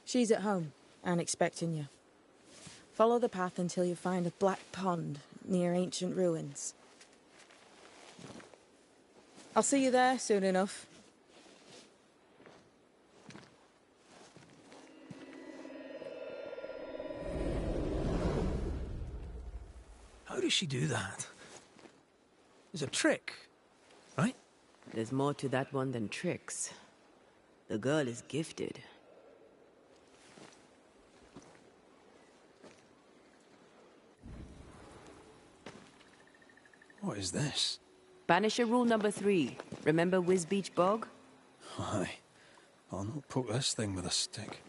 She's at home and expecting you. Follow the path until you find a black pond near ancient ruins. I'll see you there soon enough. How does she do that? It's a trick, right? There's more to that one than tricks. The girl is gifted. What is this? Banisher rule number 3. Remember Wisbeach Bog? Aye. I'll not poke this thing with a stick.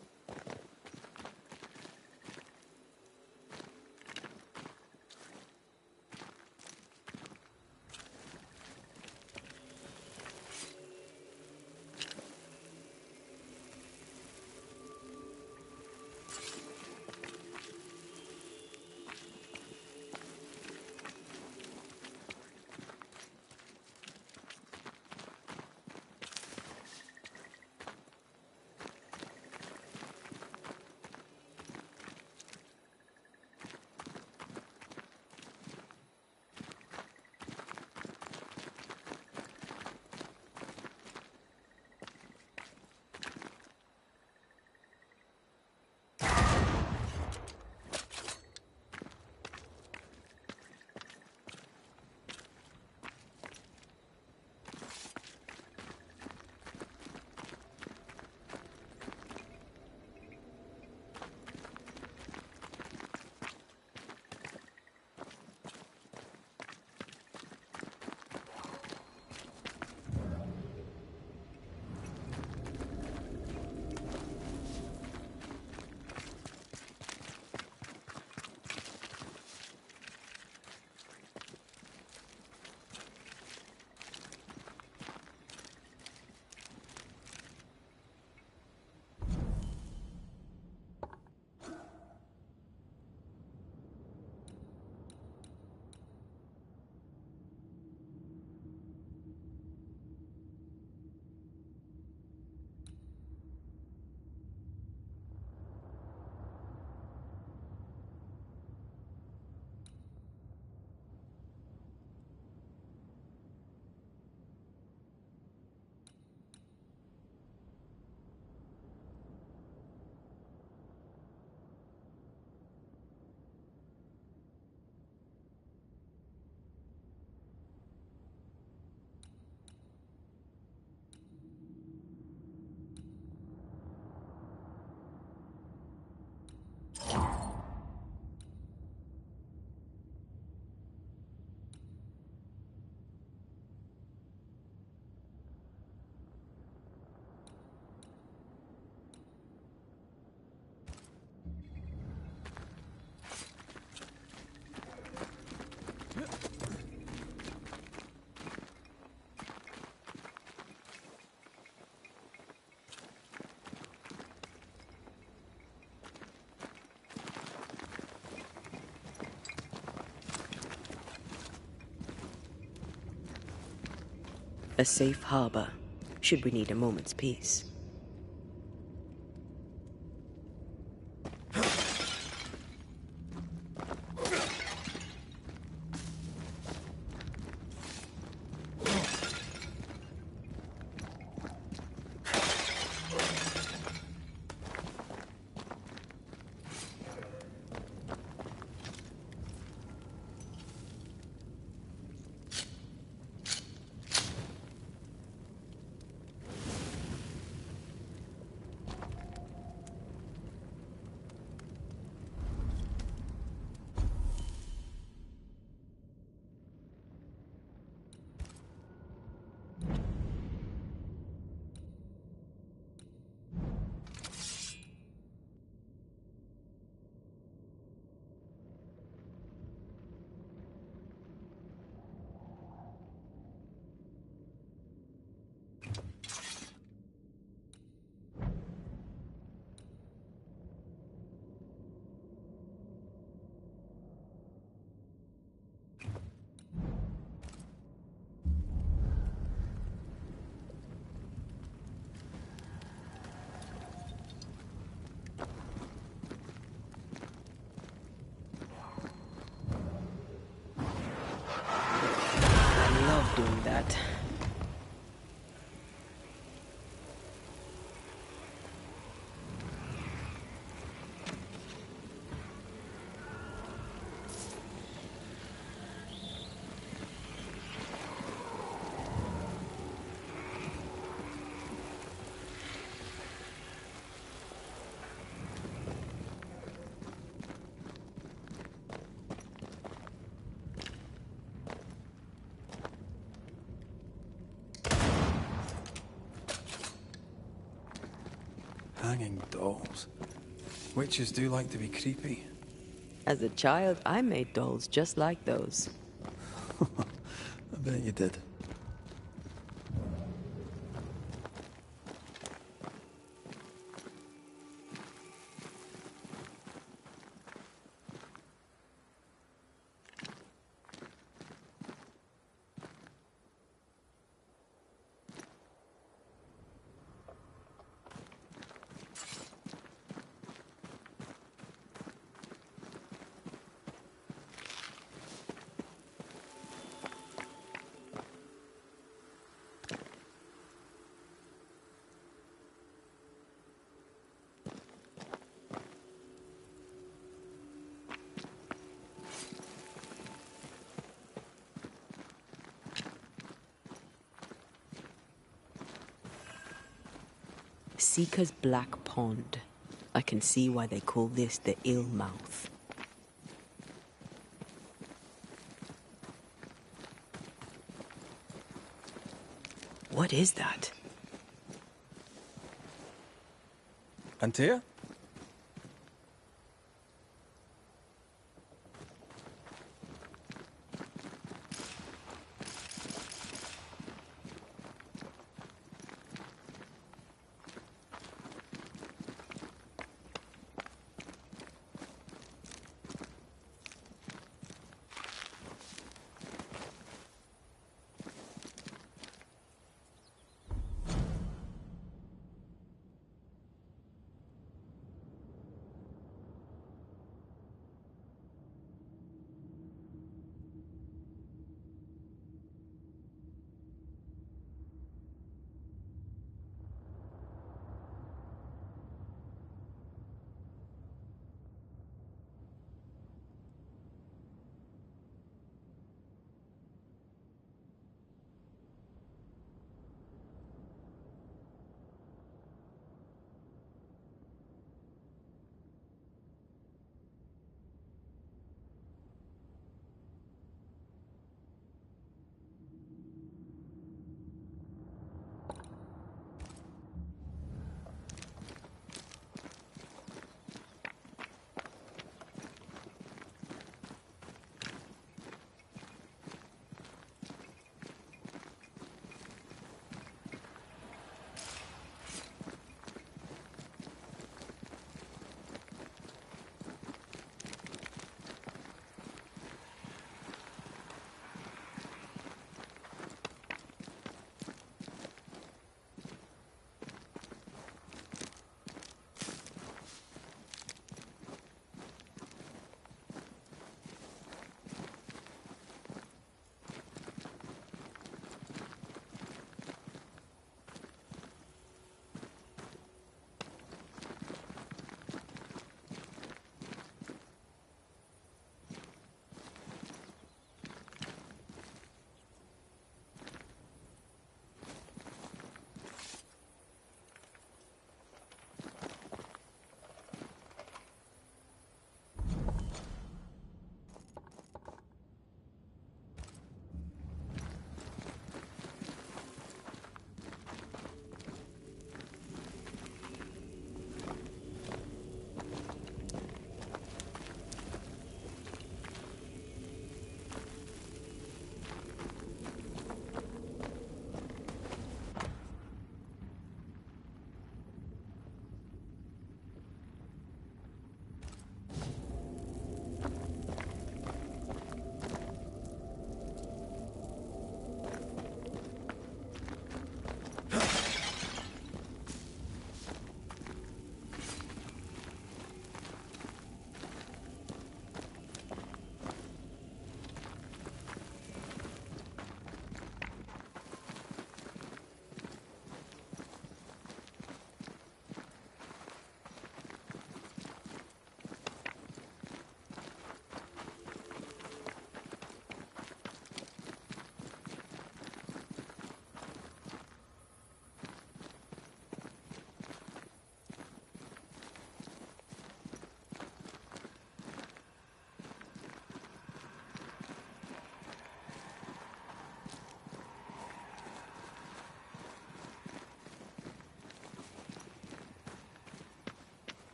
A safe harbor, should we need a moment's peace. Hanging dolls. Witches do like to be creepy. As a child, I made dolls just like those. I bet you did. Seeker's Black Pond. I can see why they call this the Ill Mouth. What is that? Antea?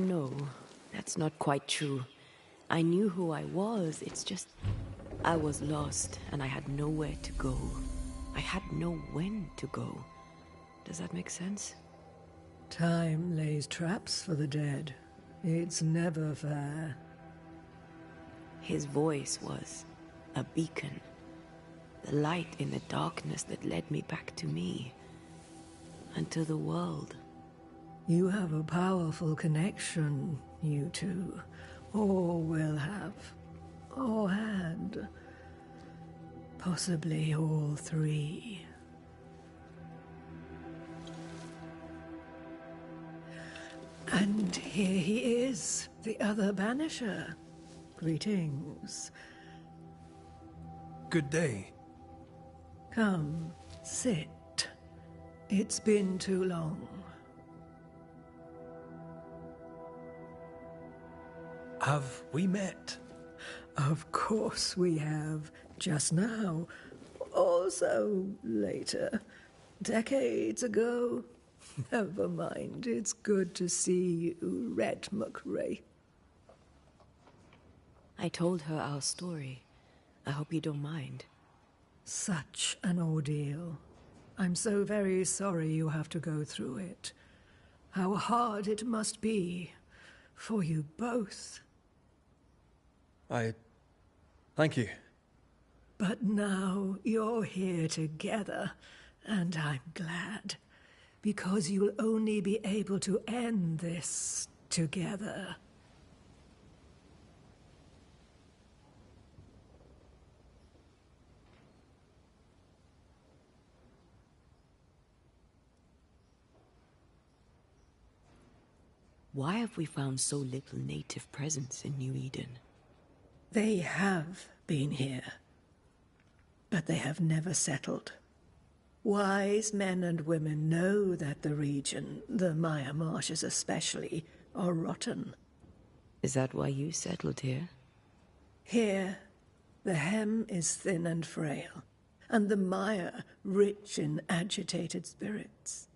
No, that's not quite true. I knew who I was, it's just... I was lost, and I had nowhere to go. I had no when to go. Does that make sense? Time lays traps for the dead. It's never fair. His voice was a beacon. The light in the darkness that led me back to me. And to the world. You have a powerful connection, you two. Or will have. Or had. Possibly all three. And here he is, the other banisher. Greetings. Good day. Come, sit. It's been too long. Have we met? Of course we have. Just now. Also later. Decades ago. Never mind. It's good to see you, Red McRae. I told her our story. I hope you don't mind. Such an ordeal. I'm so very sorry you have to go through it. How hard it must be for you both. Thank you. But now you're here together, and I'm glad. Because you'll only be able to end this together. Why have we found so little native presence in New Eden? They have been here, but they have never settled. Wise men and women know that the region, the Maya Marshes especially, are rotten. Is that why you settled here? Here, the hem is thin and frail, and the Maya rich in agitated spirits.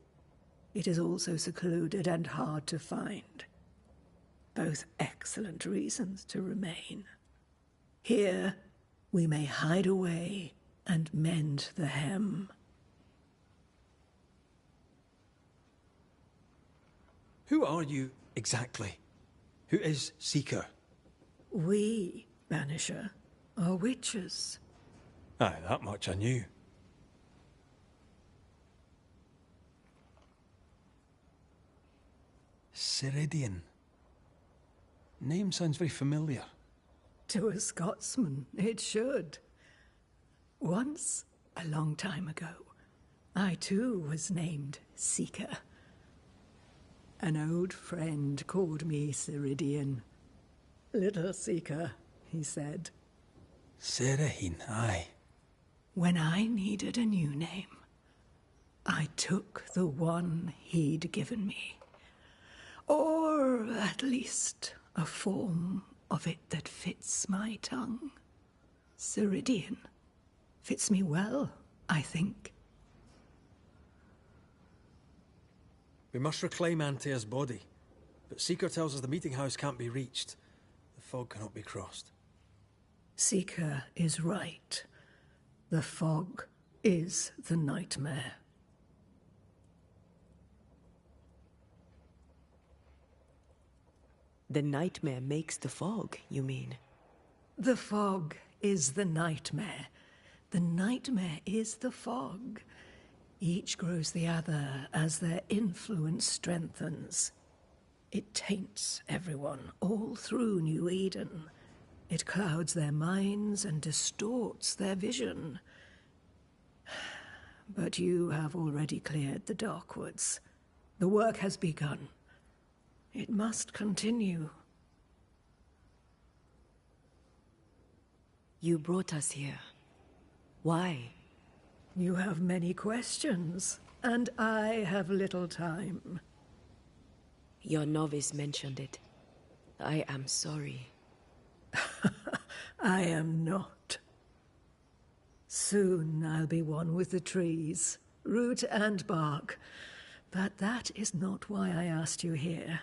It is also secluded and hard to find. Both excellent reasons to remain. Here, we may hide away and mend the hem. Who are you exactly? Who is Seeker? We, Banisher, are witches. Aye, that much I knew. Ceridian. Name sounds very familiar. To a Scotsman, it should. Once, a long time ago, I too was named Seeker. An old friend called me Ceridian. Little Seeker, he said. Serahine, aye. When I needed a new name, I took the one he'd given me. Or at least a form of it that fits my tongue. Ceridian. Fits me well, I think. We must reclaim Antea's body, but Seeker tells us the meeting house can't be reached. The fog cannot be crossed. Seeker is right. The fog is the nightmare. The nightmare makes the fog, you mean? The fog is the nightmare. The nightmare is the fog. Each grows the other as their influence strengthens. It taints everyone, all through New Eden. It clouds their minds and distorts their vision. But you have already cleared the Darkwoods. The work has begun. It must continue. You brought us here. Why? You have many questions, and I have little time. Your novice mentioned it. I am sorry. I am not. Soon I'll be one with the trees, root and bark. But that is not why I asked you here.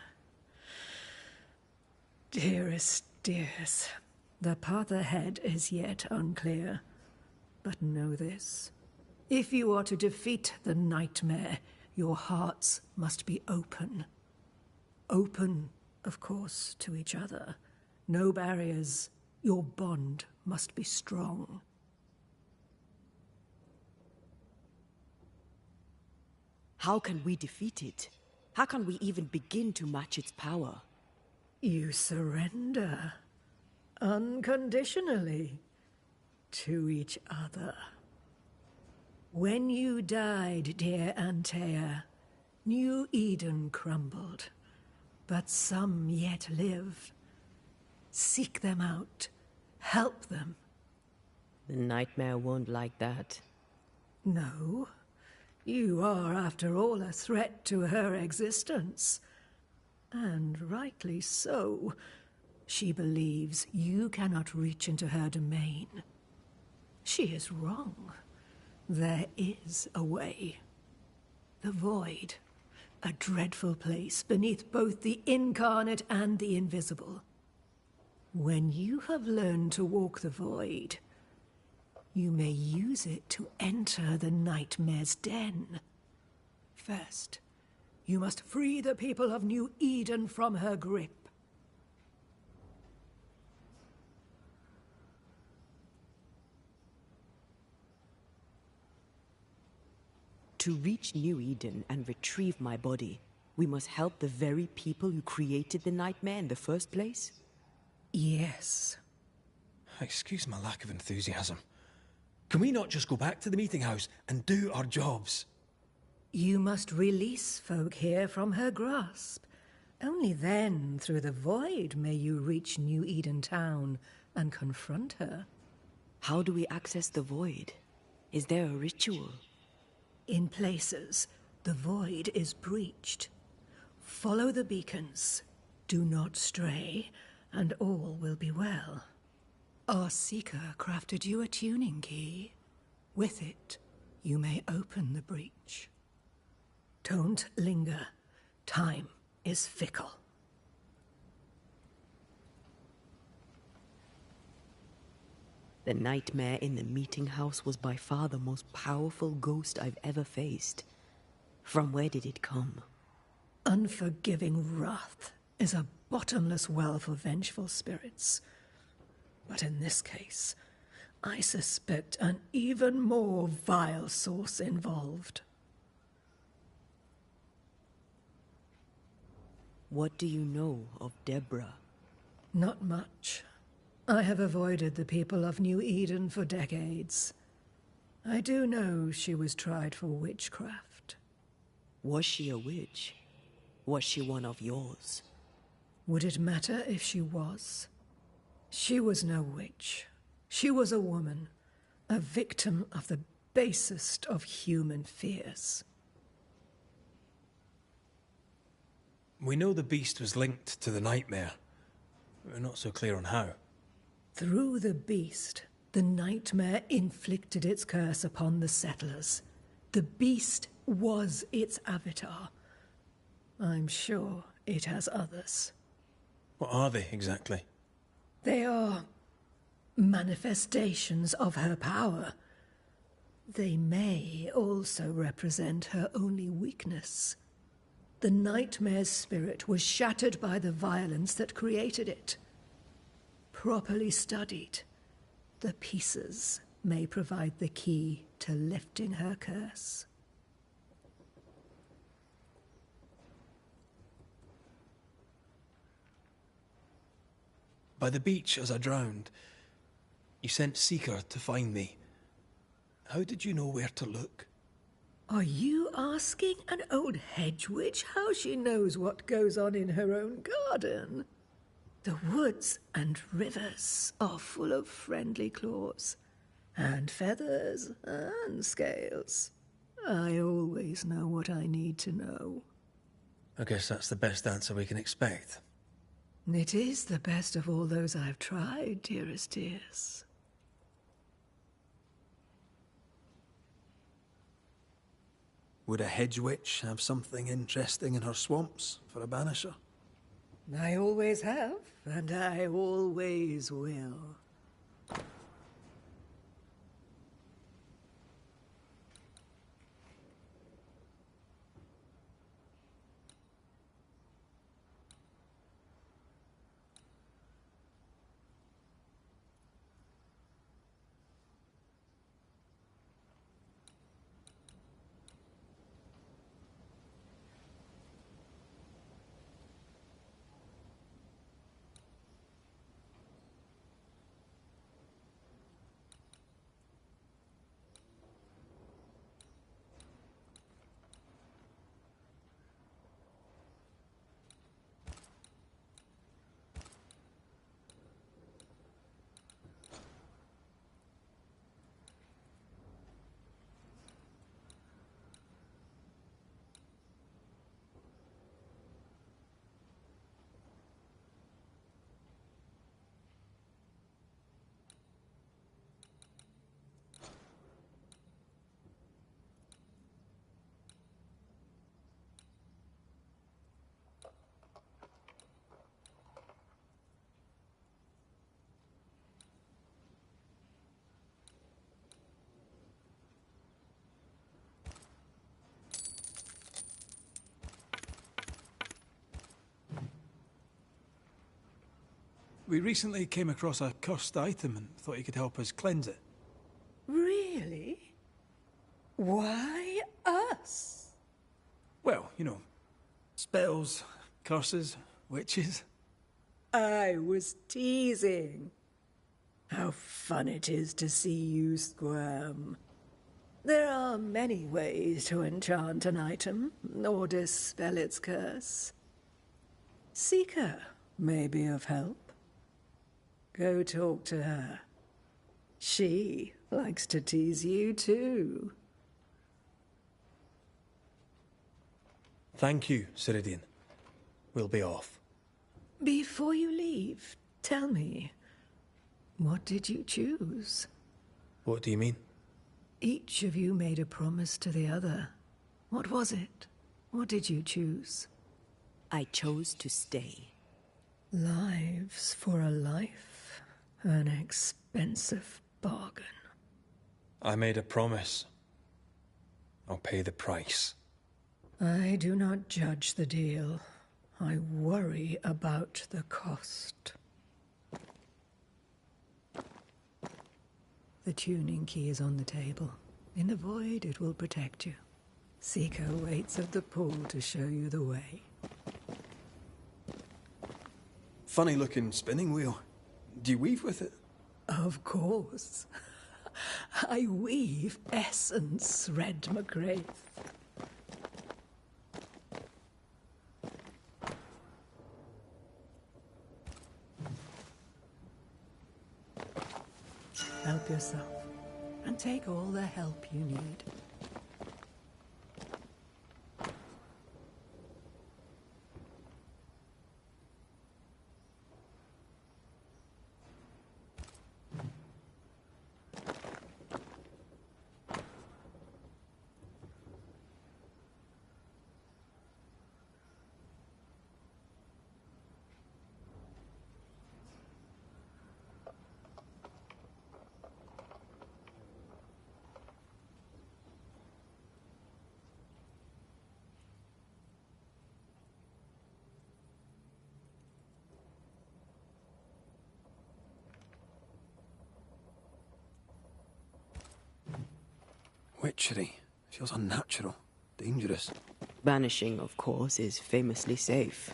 Dearest dears, the path ahead is yet unclear. But know this. If you are to defeat the nightmare, your hearts must be open. Open, of course, to each other. No barriers. Your bond must be strong. How can we defeat it? How can we even begin to match its power? You surrender unconditionally to each other. When you died, dear Antea, New Eden crumbled, but some yet live. Seek them out. Help them. The nightmare won't like that. No. You are, after all, a threat to her existence. And rightly so. She believes you cannot reach into her domain. She is wrong. There is a way. The Void. A dreadful place beneath both the incarnate and the invisible. When you have learned to walk the Void, you may use it to enter the Nightmare's den. First, you must free the people of New Eden from her grip. To reach New Eden and retrieve my body, we must help the very people who created the nightmare in the first place? Yes. Excuse my lack of enthusiasm. Can we not just go back to the meeting house and do our jobs? You must release folk here from her grasp. Only then, through the Void, may you reach New Eden Town and confront her. How do we access the Void? Is there a ritual? In places, the Void is breached. Follow the beacons. Do not stray, and all will be well. Our Seeker crafted you a tuning key. With it, you may open the breach. Don't linger. Time is fickle. The nightmare in the meeting house was by far the most powerful ghost I've ever faced. From where did it come? Unforgiving wrath is a bottomless well for vengeful spirits. But in this case, I suspect an even more vile source involved. What do you know of Deborah? Not much. I have avoided the people of New Eden for decades. I do know she was tried for witchcraft. Was she a witch? Was she one of yours? Would it matter if she was? She was no witch. She was a woman, a victim of the basest of human fears. We know the beast was linked to the nightmare. We're not so clear on how. Through the beast, the nightmare inflicted its curse upon the settlers. The beast was its avatar. I'm sure it has others. What are they, exactly? They are manifestations of her power. They may also represent her only weakness. The nightmare's spirit was shattered by the violence that created it. Properly studied, the pieces may provide the key to lifting her curse. By the beach as I drowned, you sent Seeker to find me. How did you know where to look? Are you asking an old hedge witch how she knows what goes on in her own garden? The woods and rivers are full of friendly claws, and feathers and scales. I always know what I need to know. I guess that's the best answer we can expect. It is the best of all those I've tried, dearest dears. Would a hedge witch have something interesting in her swamps for a banisher? I always have, and I always will. We recently came across a cursed item and thought you could help us cleanse it. Really? Why us? Well, you know, spells, curses, witches. I was teasing. How fun it is to see you squirm. There are many ways to enchant an item or dispel its curse. Seeker may be of help. Go talk to her. She likes to tease you too. Thank you, Ceridian. We'll be off. Before you leave, tell me, what did you choose? What do you mean? Each of you made a promise to the other. What was it? What did you choose? I chose to stay. Lives for a life. An expensive bargain. I made a promise. I'll pay the price. I do not judge the deal. I worry about the cost. The tuning key is on the table. In the void, it will protect you. Seeker waits at the pool to show you the way. Funny looking spinning wheel. Do you weave with it? Of course. I weave essence, Red McGrath. Help yourself, and take all the help you need. Witchery. Feels unnatural. Dangerous. Banishing, of course, is famously safe.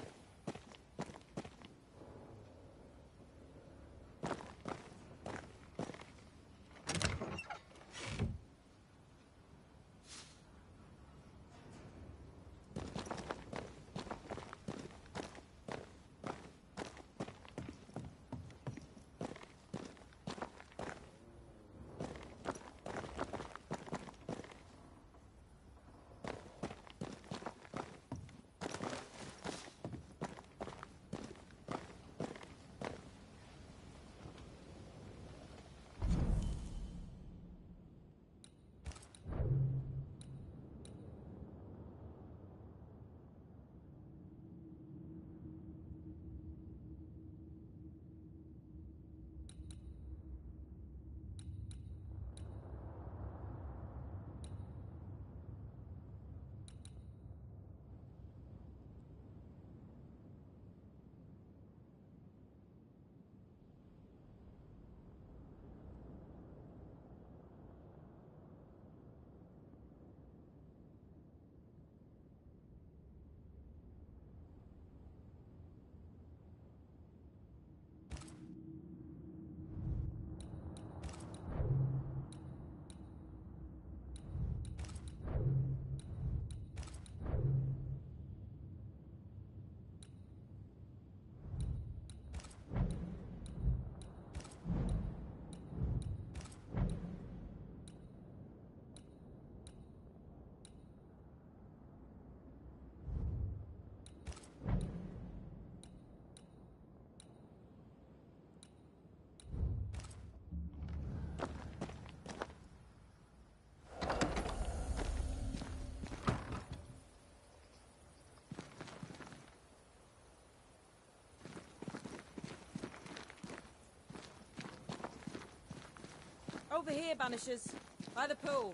Over here, Banisters. By the pool.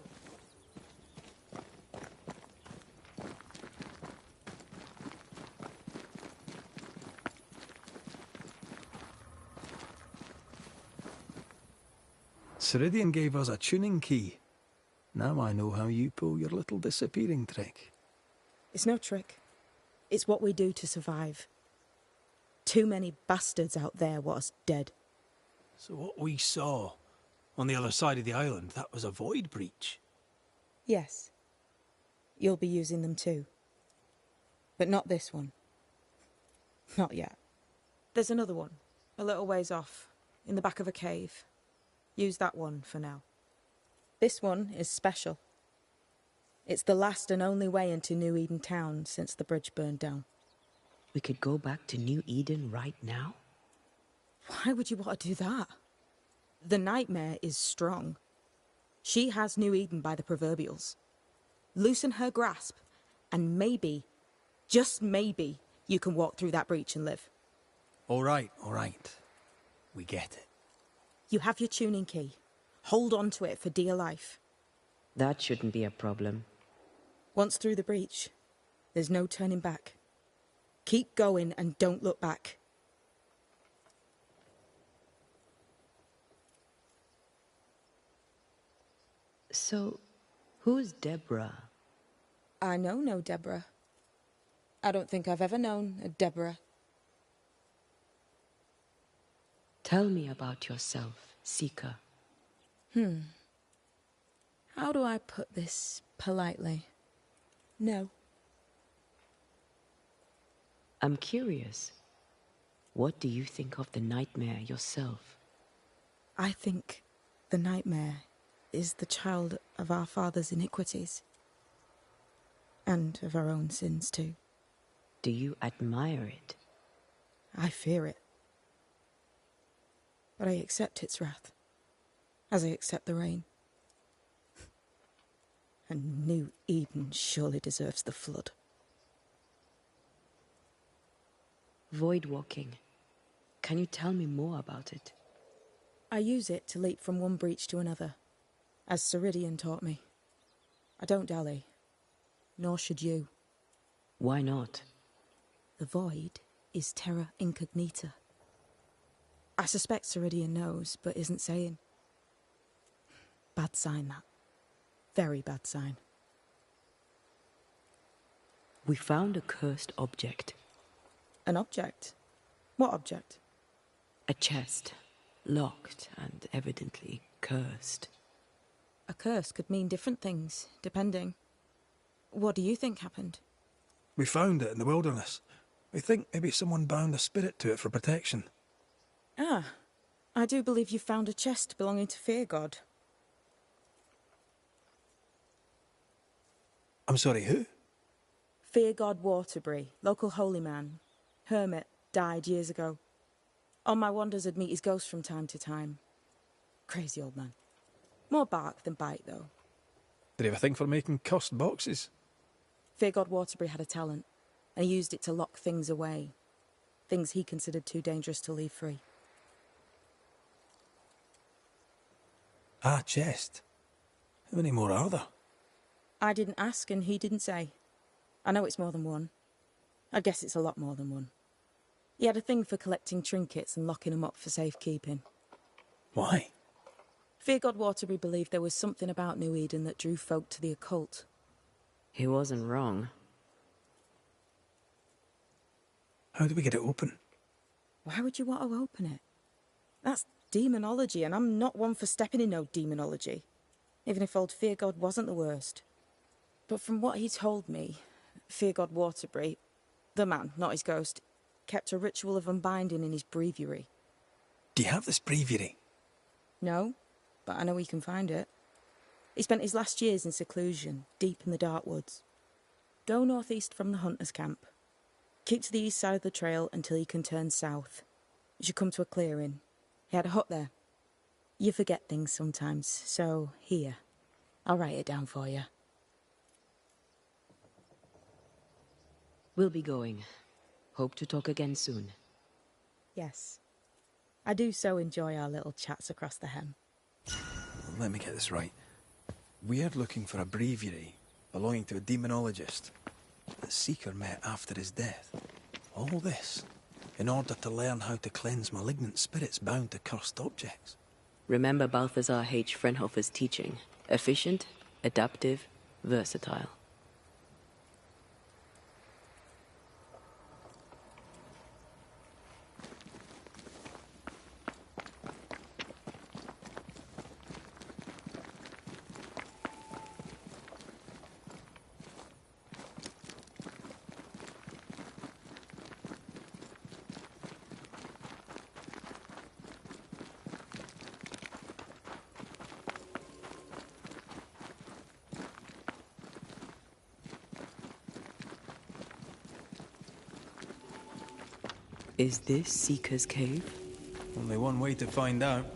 Ceridian gave us a tuning key. Now I know how you pull your little disappearing trick. It's no trick. It's what we do to survive. Too many bastards out there want us dead. So what we saw on the other side of the island, that was a void breach? Yes. You'll be using them too. But not this one. Not yet. There's another one, a little ways off, in the back of a cave. Use that one for now. This one is special. It's the last and only way into New Eden town since the bridge burned down. We could go back to New Eden right now? Why would you want to do that? The nightmare is strong. She has New Eden by the proverbials. Loosen her grasp, and maybe, just maybe, you can walk through that breach and live. All right. We get it. You have your tuning key. Hold on to it for dear life. That shouldn't be a problem. Once through the breach, there's no turning back. Keep going and don't look back. So, who's Deborah? I know no Deborah. I don't think I've ever known a Deborah. Tell me about yourself, Seeker. How do I put this politely? No. I'm curious. What do you think of the nightmare yourself? I think the nightmare is the child of our father's iniquities. And of our own sins too. Do you admire it? I fear it. But I accept its wrath, as I accept the rain. And New Eden surely deserves the flood. Void walking. Can you tell me more about it? I use it to leap from one breach to another, as Ceridian taught me. I don't dally, nor should you. Why not? The void is terra incognita. I suspect Ceridian knows, but isn't saying. Bad sign, that. Very bad sign. We found a cursed object. An object? What object? A chest. Locked and evidently cursed. A curse could mean different things, depending. What do you think happened? We found it in the wilderness. We think maybe someone bound a spirit to it for protection. Ah, I do believe you found a chest belonging to Fear God. I'm sorry, who? Fear God Waterbury, local holy man. Hermit, died years ago. On my wanders I'd meet his ghost from time to time. Crazy old man. More bark than bite, though. Did he have a thing for making cursed boxes? Fear God Waterbury had a talent, and he used it to lock things away. Things he considered too dangerous to leave free. Ah, chest. How many more are there? I didn't ask and he didn't say. I know it's more than one. I guess it's a lot more than one. He had a thing for collecting trinkets and locking them up for safekeeping. Why? Fear God Waterbury believed there was something about New Eden that drew folk to the occult. He wasn't wrong. How do we get it open? Why would you want to open it? That's demonology, and I'm not one for stepping in no demonology. Even if old Fear God wasn't the worst. But from what he told me, Fear God Waterbury, the man, not his ghost, kept a ritual of unbinding in his breviary. Do you have this breviary? No, but I know he can find it. He spent his last years in seclusion, deep in the dark woods. Go northeast from the hunters' camp. Keep to the east side of the trail until you can turn south. You should come to a clearing. He had a hut there. You forget things sometimes, so here. I'll write it down for you. We'll be going. Hope to talk again soon. Yes. I do so enjoy our little chats across the hem. let me get this right. We're looking for a breviary belonging to a demonologist that Seeker met after his death. All this in order to learn how to cleanse malignant spirits bound to cursed objects. Remember Balthazar H. Frenhofer's teaching. Efficient, adaptive, versatile. Is this Seeker's Cave? Only one way to find out.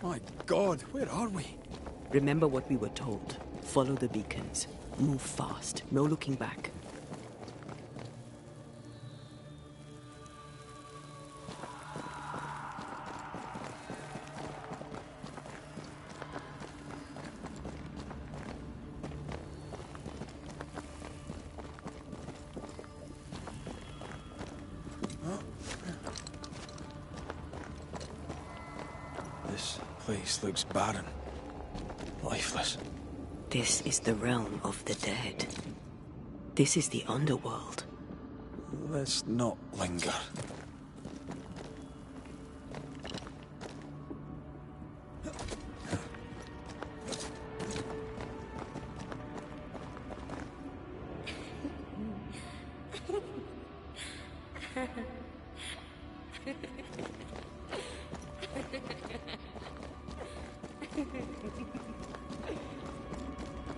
My God, where are we? Remember what we were told. Follow the beacons. Move fast. No looking back. This place looks barren. Lifeless. This is the realm of the dead. This is the underworld. Let's not linger.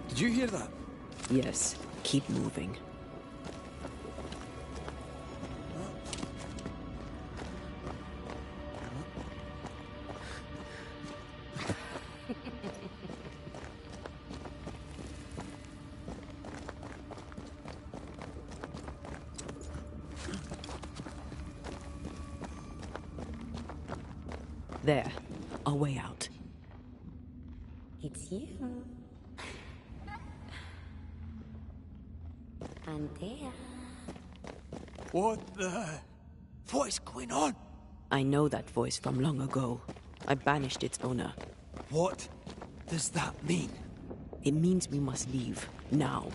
Did you hear that? Yes, keep moving. There, our way out. It's you. And there. What is going on? I know that voice from long ago. I banished its owner. What does that mean? It means we must leave, now.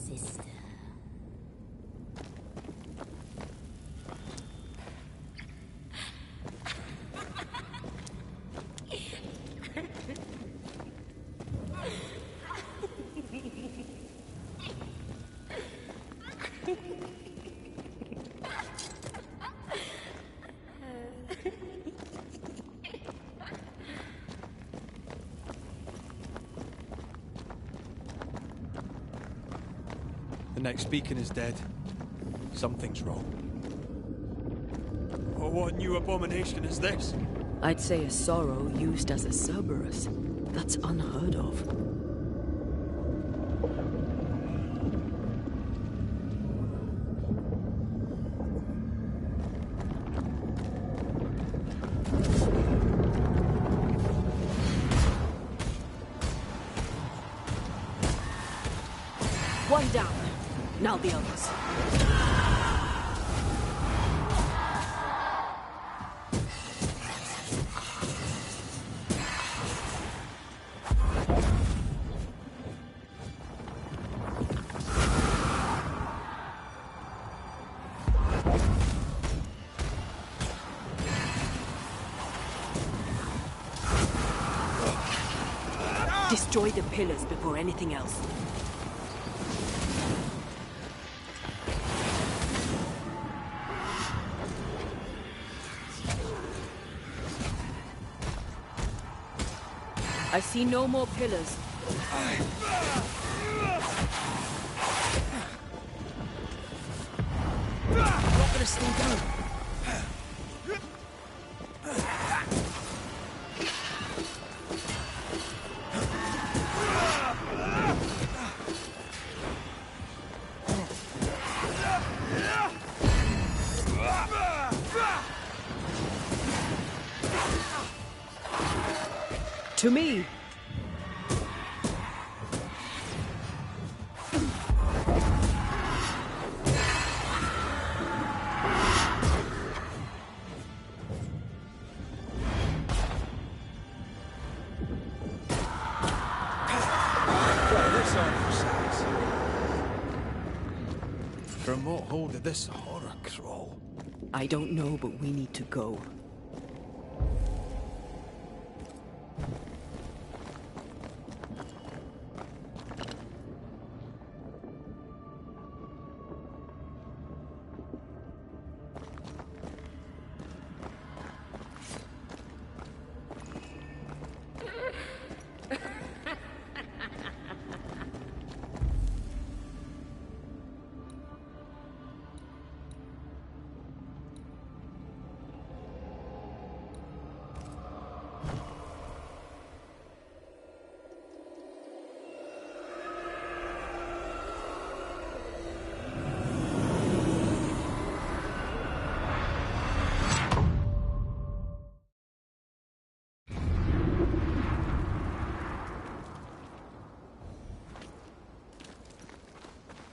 Sister. The next beacon is dead. Something's wrong. Oh, what new abomination is this? I'd say a sorrow used as a Cerberus. That's unheard of. One down. Now the others. Destroy the pillars before anything else. I see no more pillars. Not gonna stay down. To me! From what hole did this horror crawl? I don't know, but we need to go.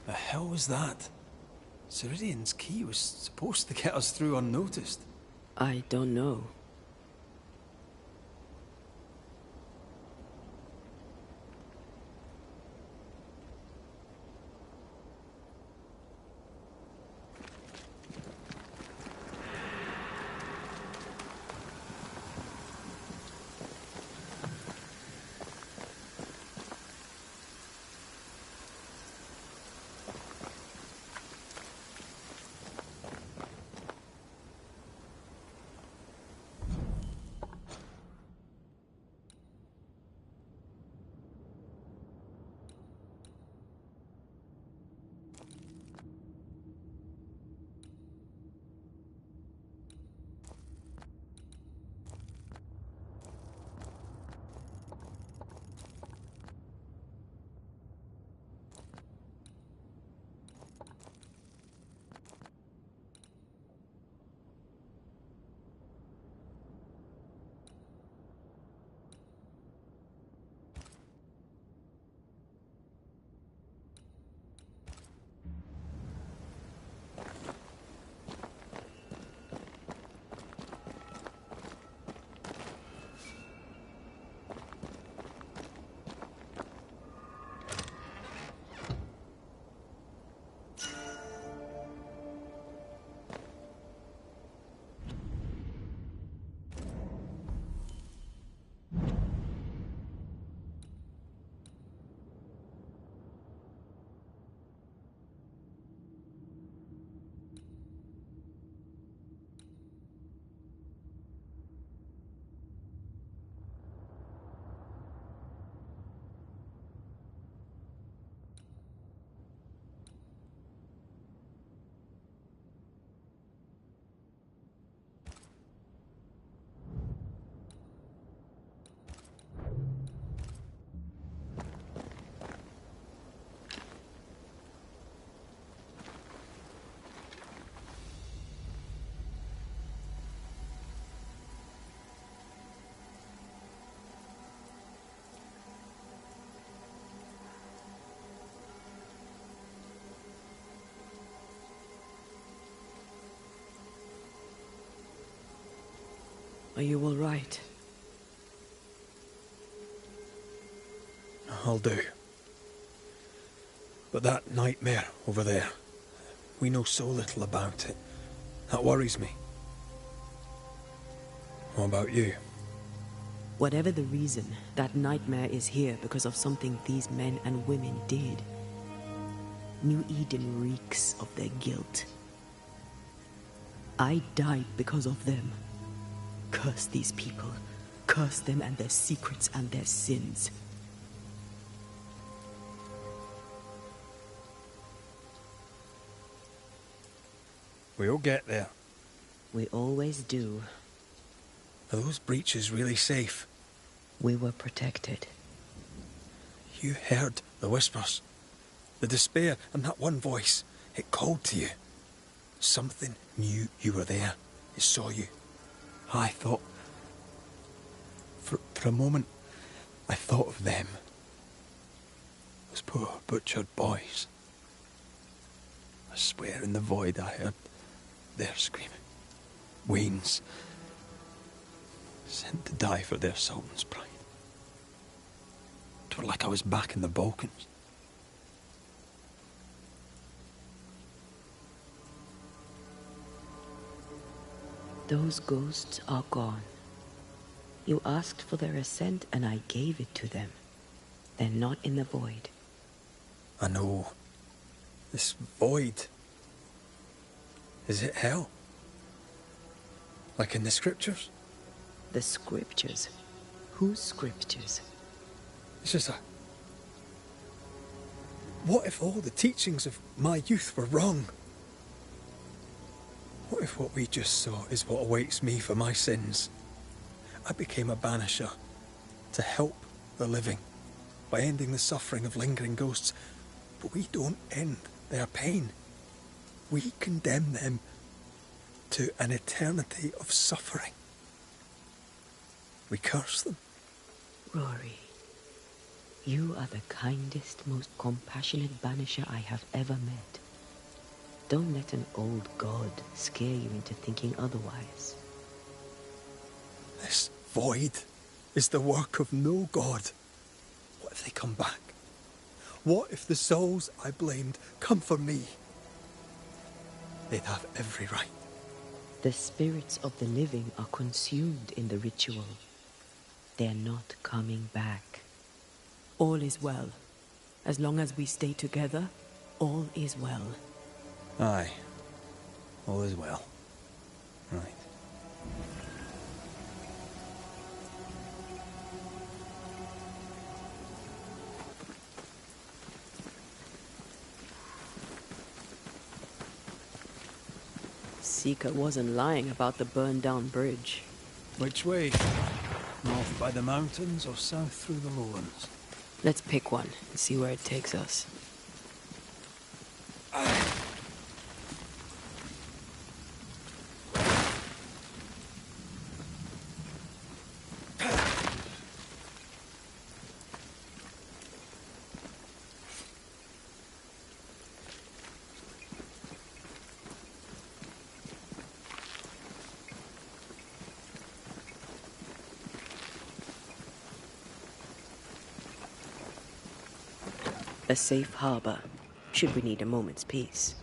The hell was that? Ceridian's key was supposed to get us through unnoticed. I don't know. Are you all right? I'll do. But that nightmare over there, we know so little about it. That worries me. What about you? Whatever the reason, that nightmare is here because of something these men and women did. New Eden reeks of their guilt. I died because of them. Curse these people. Curse them and their secrets and their sins. We'll get there. We always do. Are those breaches really safe? We were protected. You heard the whispers, the despair, and that one voice. It called to you. Something knew you were there. It saw you. I thought... For a moment, I thought of them. Those poor butchered boys. I swear in the void I heard their screaming. Wayne's. Sent to die for their Sultan's pride. It was like I was back in the Balkans. Those ghosts are gone. You asked for their ascent and I gave it to them. They're not in the void. I know. This void. Is it hell? Like in the scriptures? The scriptures? Whose scriptures? It's just a... What if all the teachings of my youth were wrong? What if what we just saw is what awaits me for my sins? I became a banisher to help the living by ending the suffering of lingering ghosts. But we don't end their pain. We condemn them to an eternity of suffering. We curse them. Rory, you are the kindest, most compassionate banisher I have ever met. Don't let an old god scare you into thinking otherwise. This void is the work of no god. What if they come back? What if the souls I blamed come for me? They'd have every right. The spirits of the living are consumed in the ritual. They're not coming back. All is well. As long as we stay together, all is well. Aye. All is well. Right. Seeker wasn't lying about the burned-down bridge. Which way? North by the mountains or south through the lowlands? Let's pick one and see where it takes us. A safe harbor, should we need a moment's peace.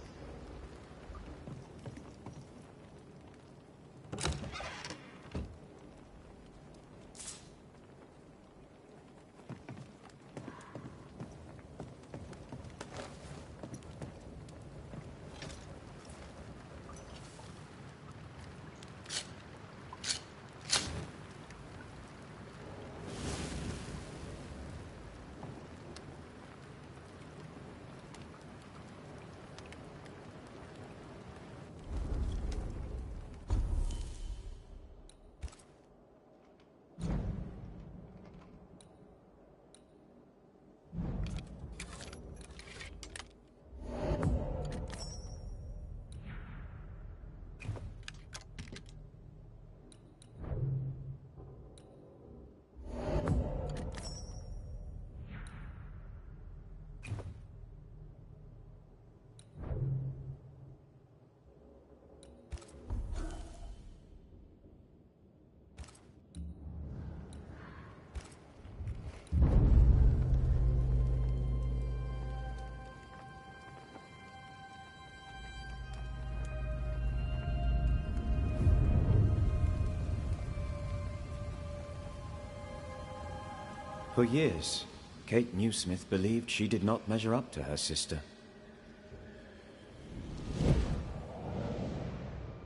For years, Kate Newsmith believed she did not measure up to her sister.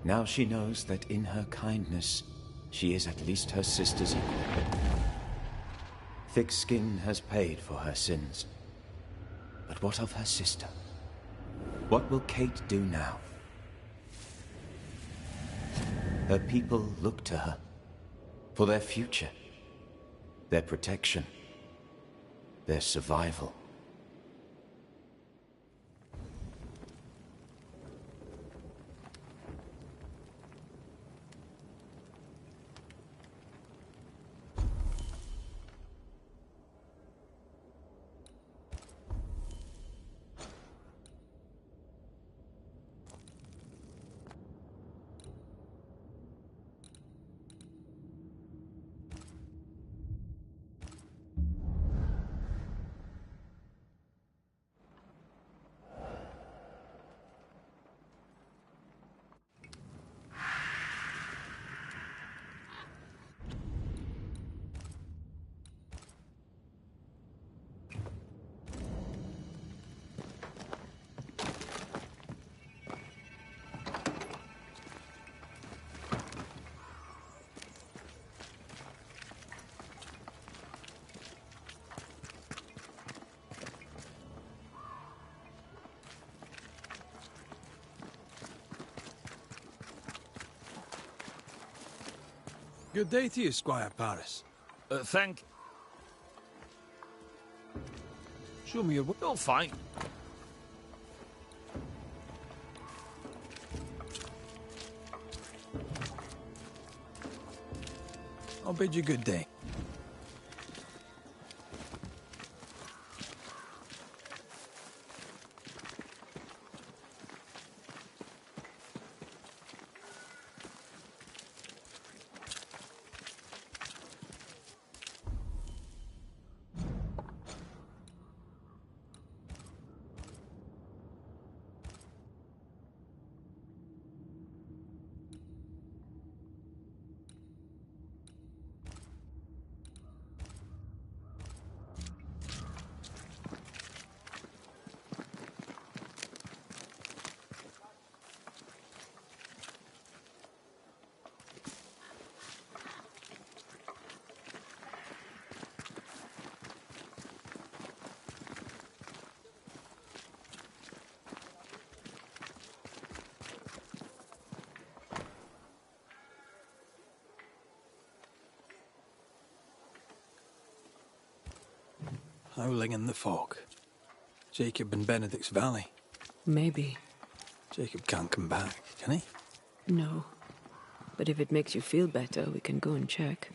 Now she knows that in her kindness, she is at least her sister's equal. Thick skin has paid for her sins. But what of her sister? What will Kate do now? Her people look to her for their future, their protection, their survival. Good day to you, Squire Paris. Thank... Show me your... You'll find. I'll bid you good day. Howling in the fog. Jacob and Benedict's Valley. Maybe. Jacob can't come back, can he? No. But if it makes you feel better, we can go and check.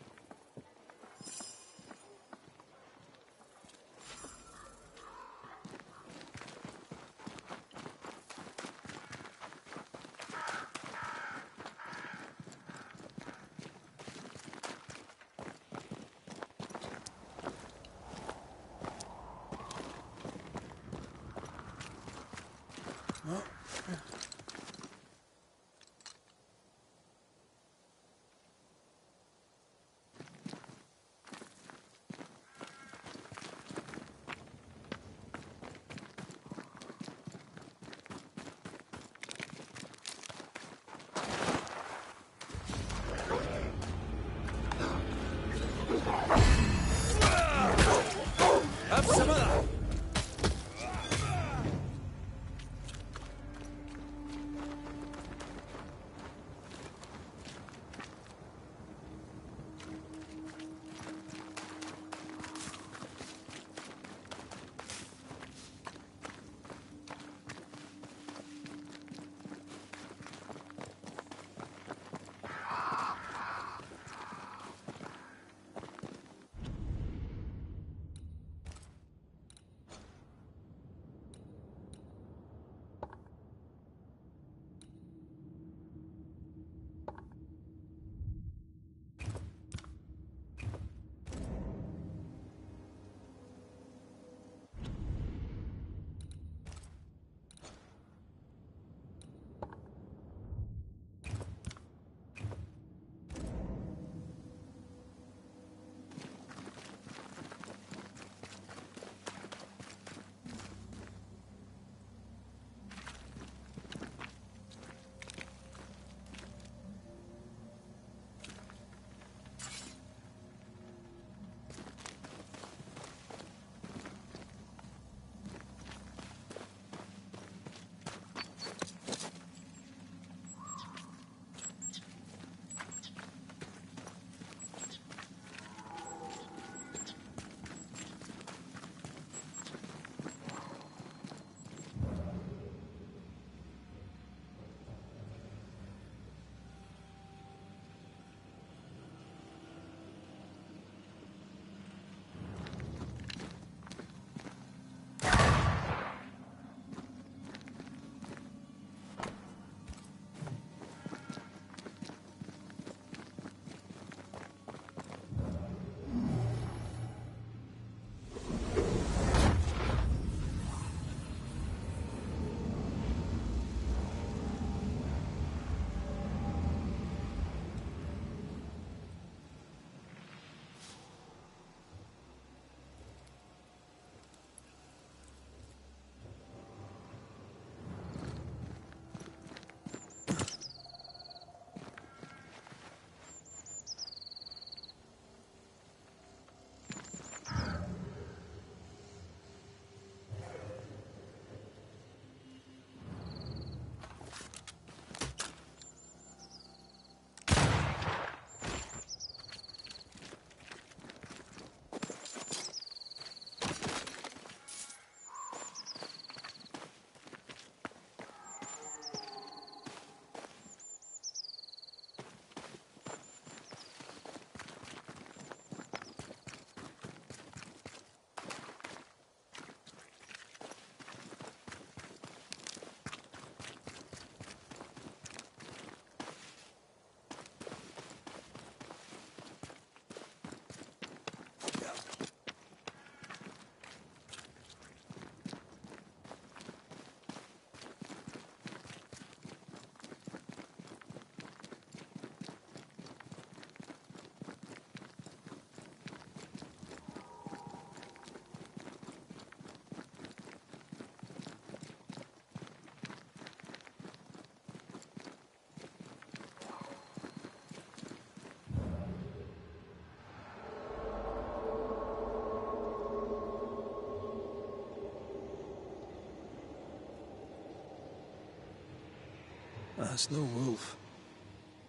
That's no wolf.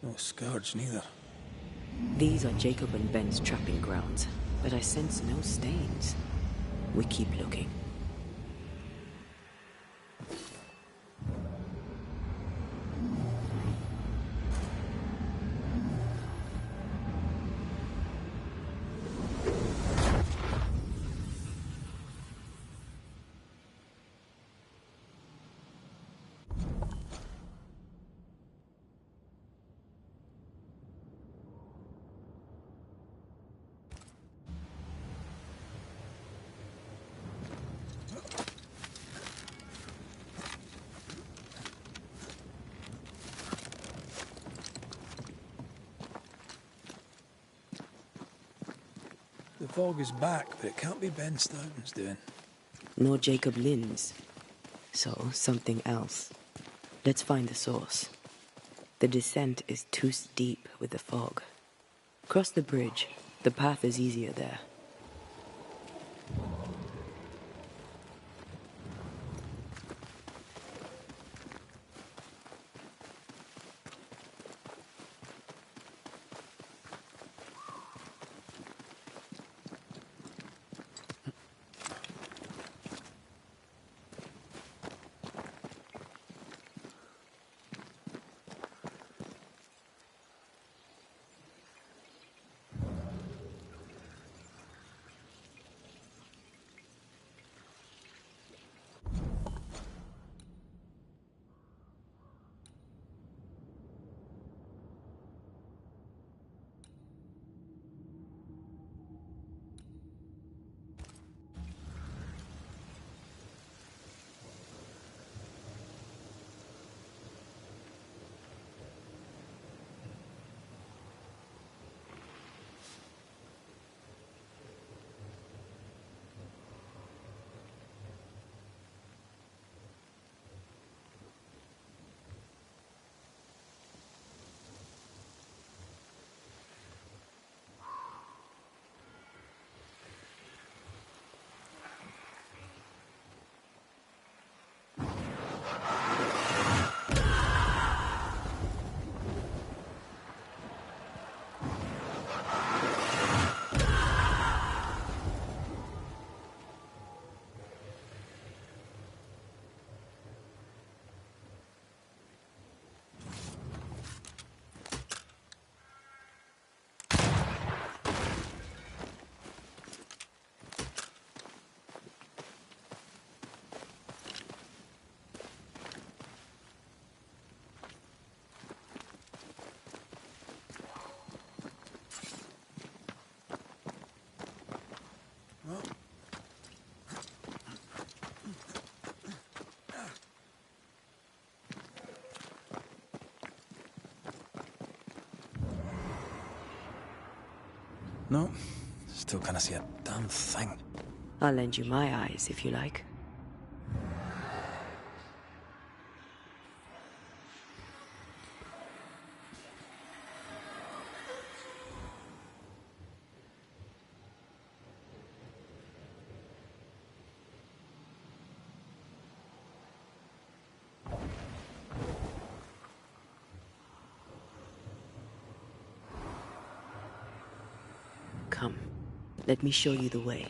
No scourge neither. These are Jacob and Ben's trapping grounds, but I sense no stains. We keep looking. The fog is back, but it can't be Ben Stoughton's doing. Nor Jacob Lynn's. So, something else. Let's find the source. The descent is too steep with the fog. Cross the bridge. The path is easier there. No, still can't see a damn thing. I'll lend you my eyes if you like. Come, let me show you the way.